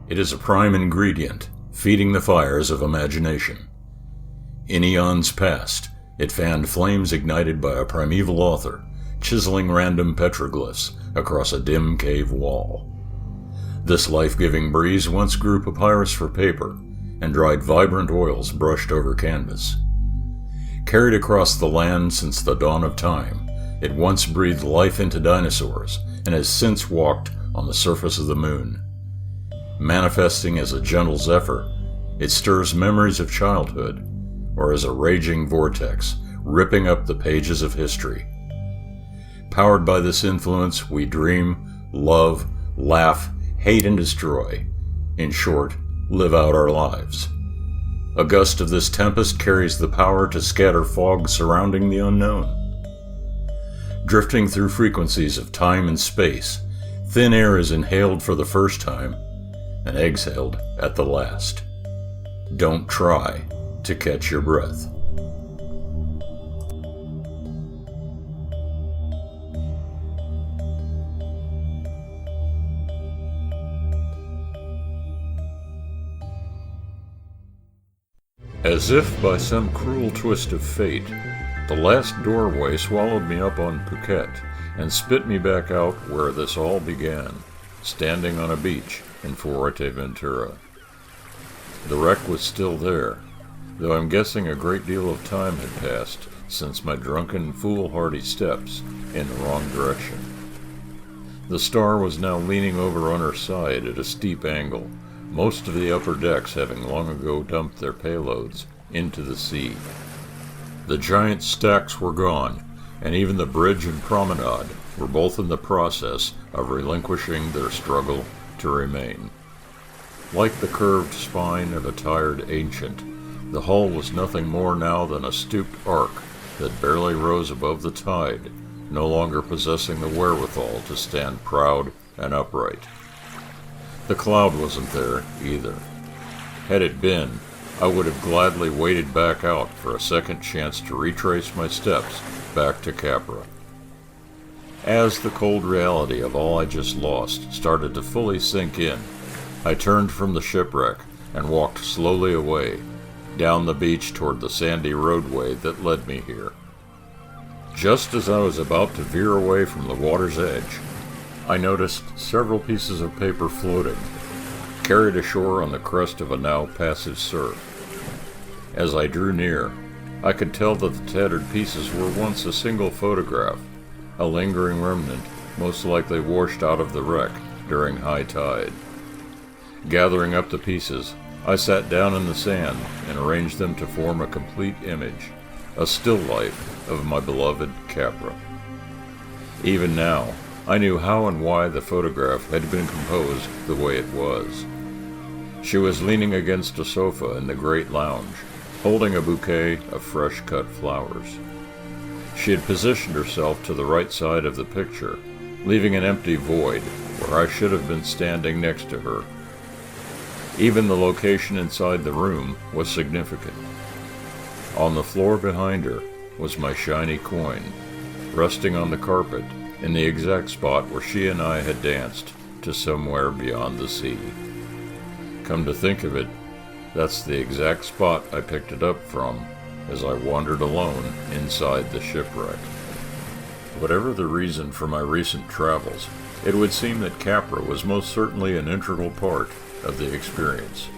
It is a prime ingredient, feeding the fires of imagination. In eons past, it fanned flames ignited by a primeval author, chiseling random petroglyphs across a dim cave wall. This life-giving breeze once grew papyrus for paper, and dried vibrant oils brushed over canvas. Carried across the land since the dawn of time, it once breathed life into dinosaurs, and has since walked on the surface of the moon. Manifesting as a gentle zephyr, it stirs memories of childhood, or as a raging vortex, ripping up the pages of history. Powered by this influence, we dream, love, laugh, hate, and destroy. In short, live out our lives. A gust of this tempest carries the power to scatter fog surrounding the unknown. Drifting through frequencies of time and space, thin air is inhaled for the first time and exhaled at the last. Don't try to catch your breath. As if by some cruel twist of fate, the last doorway swallowed me up on Phuket and spit me back out where this all began, standing on a beach in Fuerteventura. The wreck was still there, though I'm guessing a great deal of time had passed since my drunken, foolhardy steps in the wrong direction. The Star was now leaning over on her side at a steep angle, most of the upper decks having long ago dumped their payloads into the sea. The giant stacks were gone, and even the bridge and promenade were both in the process of relinquishing their struggle to remain. Like the curved spine of a tired ancient, the hull was nothing more now than a stooped arc that barely rose above the tide, no longer possessing the wherewithal to stand proud and upright. The cloud wasn't there, either. Had it been, I would have gladly waded back out for a second chance to retrace my steps back to Capra. As the cold reality of all I just lost started to fully sink in, I turned from the shipwreck and walked slowly away, down the beach toward the sandy roadway that led me here. Just as I was about to veer away from the water's edge, I noticed several pieces of paper floating, carried ashore on the crest of a now passive surf. As I drew near, I could tell that the tattered pieces were once a single photograph, a lingering remnant most likely washed out of the wreck during high tide. Gathering up the pieces, I sat down in the sand and arranged them to form a complete image, a still life of my beloved Capra. Even now, I knew how and why the photograph had been composed the way it was. She was leaning against a sofa in the great lounge, holding a bouquet of fresh-cut flowers. She had positioned herself to the right side of the picture, leaving an empty void where I should have been standing next to her. Even the location inside the room was significant. On the floor behind her was my shiny coin, resting on the carpet in the exact spot where she and I had danced to Somewhere Beyond the Sea. Come to think of it, that's the exact spot I picked it up from as I wandered alone inside the shipwreck. Whatever the reason for my recent travels, it would seem that Capra was most certainly an integral part of the experience.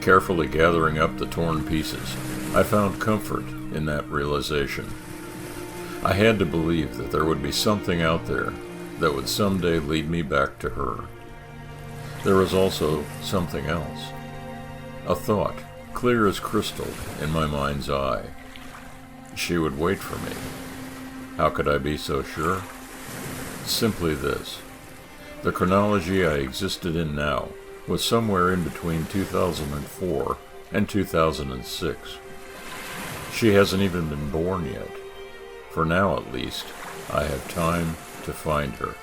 Carefully gathering up the torn pieces, I found comfort in that realization. I had to believe that there would be something out there that would someday lead me back to her. There was also something else. A thought, clear as crystal, in my mind's eye. She would wait for me. How could I be so sure? Simply this. The chronology I existed in now was somewhere in between 2004 and 2006. She hasn't even been born yet. For now, at least, I have time to find her.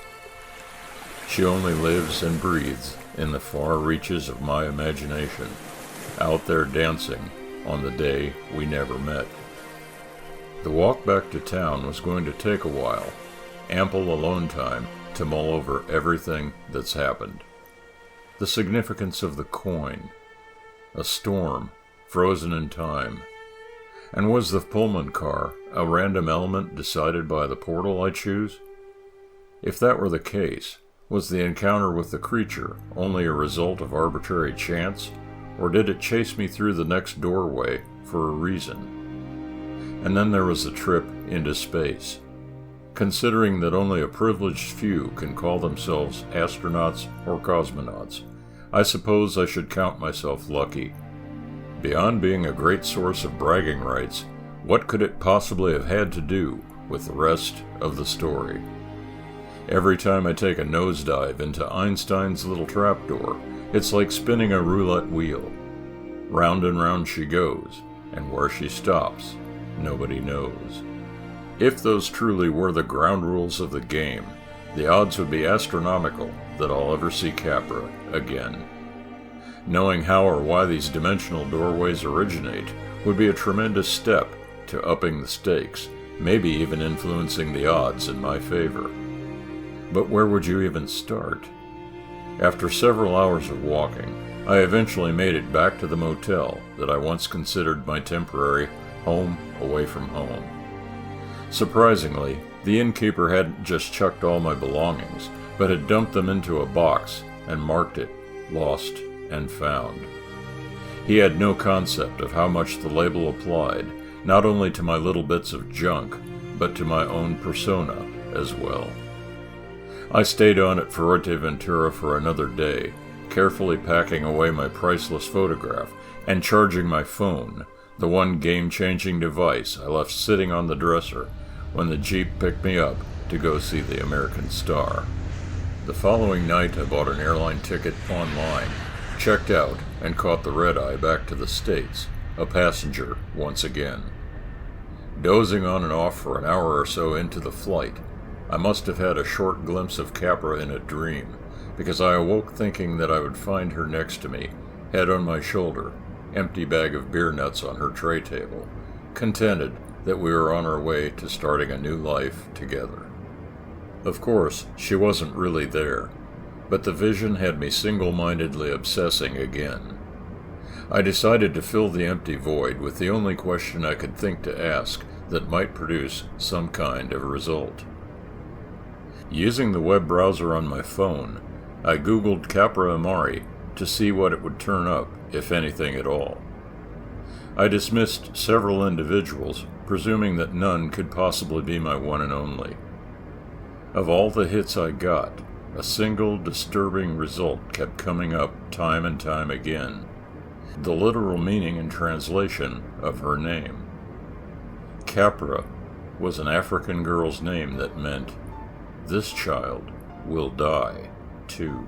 She only lives and breathes in the far reaches of my imagination, out there dancing on the day we never met. The walk back to town was going to take a while, ample alone time to mull over everything that's happened. the significance of the coin, a storm frozen in time. And was the Pullman car a random element decided by the portal I choose? If that were the case, was the encounter with the creature only a result of arbitrary chance, or did it chase me through the next doorway for a reason? And then there was the trip into space. Considering that only a privileged few can call themselves astronauts or cosmonauts, I suppose I should count myself lucky. Beyond being a great source of bragging rights, what could it possibly have had to do with the rest of the story? Every time I take a nosedive into Einstein's little trapdoor, it's like spinning a roulette wheel. Round and round she goes, and where she stops, nobody knows. If those truly were the ground rules of the game, the odds would be astronomical that I'll ever see Capra again. Knowing how or why these dimensional doorways originate would be a tremendous step to upping the stakes, maybe even influencing the odds in my favor. But where would you even start? After several hours of walking, I eventually made it back to the motel that I once considered my temporary home away from home. Surprisingly, the innkeeper hadn't just chucked all my belongings, but had dumped them into a box and marked it lost and found. He had no concept of how much the label applied, not only to my little bits of junk, but to my own persona as well. I stayed on at Fuerteventura for another day, carefully packing away my priceless photograph and charging my phone, the one game-changing device I left sitting on the dresser when the Jeep picked me up to go see the American Star. The following night I bought an airline ticket online, checked out, and caught the red-eye back to the States, a passenger once again. Dozing on and off for an hour or so into the flight, I must have had a short glimpse of Capra in a dream, because I awoke thinking that I would find her next to me, head on my shoulder, empty bag of beer nuts on her tray table, contented that we were on our way to starting a new life together. Of course, she wasn't really there, but the vision had me single-mindedly obsessing again. I decided to fill the empty void with the only question I could think to ask that might produce some kind of result. Using the web browser on my phone, I googled Capra Amari to see what it would turn up, if anything at all. I dismissed several individuals, presuming that none could possibly be my one and only. Of all the hits I got, a single disturbing result kept coming up time and time again. The literal meaning and translation of her name. Capra was an African girl's name that meant, "This child will die, too."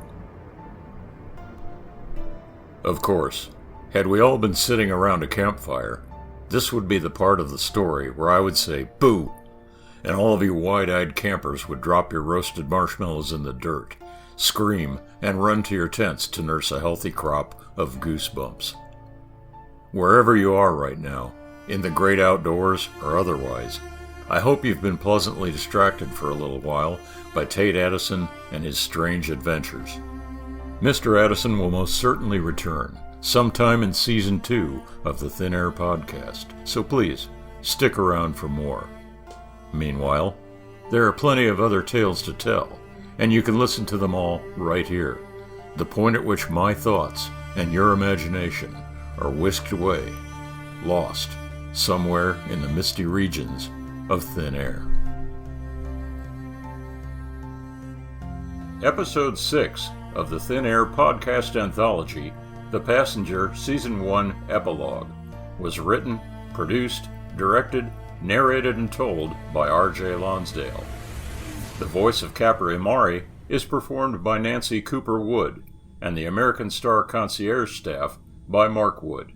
Of course, had we all been sitting around a campfire, this would be the part of the story where I would say, "Boo!" and all of you wide-eyed campers would drop your roasted marshmallows in the dirt, scream, and run to your tents to nurse a healthy crop of goosebumps. Wherever you are right now, in the great outdoors or otherwise, I hope you've been pleasantly distracted for a little while by Tate Addison and his strange adventures. Mr. Addison will most certainly return sometime in Season 2 of the Thin Air podcast, so please, stick around for more. Meanwhile, there are plenty of other tales to tell, and you can listen to them all right here, the point at which my thoughts and your imagination are whisked away, lost somewhere in the misty regions of thin air. Episode 6 of the Thin Air podcast anthology, The Passenger Season 1 Epilogue, was written, produced, directed, narrated, and told by R.J. Lonsdale. The voice of Capra Amari is performed by Nancy Cooper Wood, and the American Star concierge staff by Mark Wood.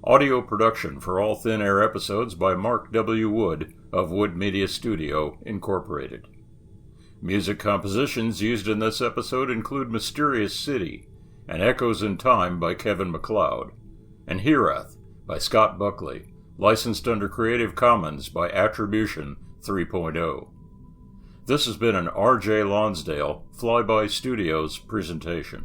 Audio production for all Thin Air episodes by Mark W. Wood of Wood Media Studio, Incorporated. Music compositions used in this episode include Mysterious City and Echoes in Time by Kevin MacLeod, and Hirath by Scott Buckley, licensed under Creative Commons by Attribution 3.0. This has been an R.J. Lonsdale Flyby Studios presentation.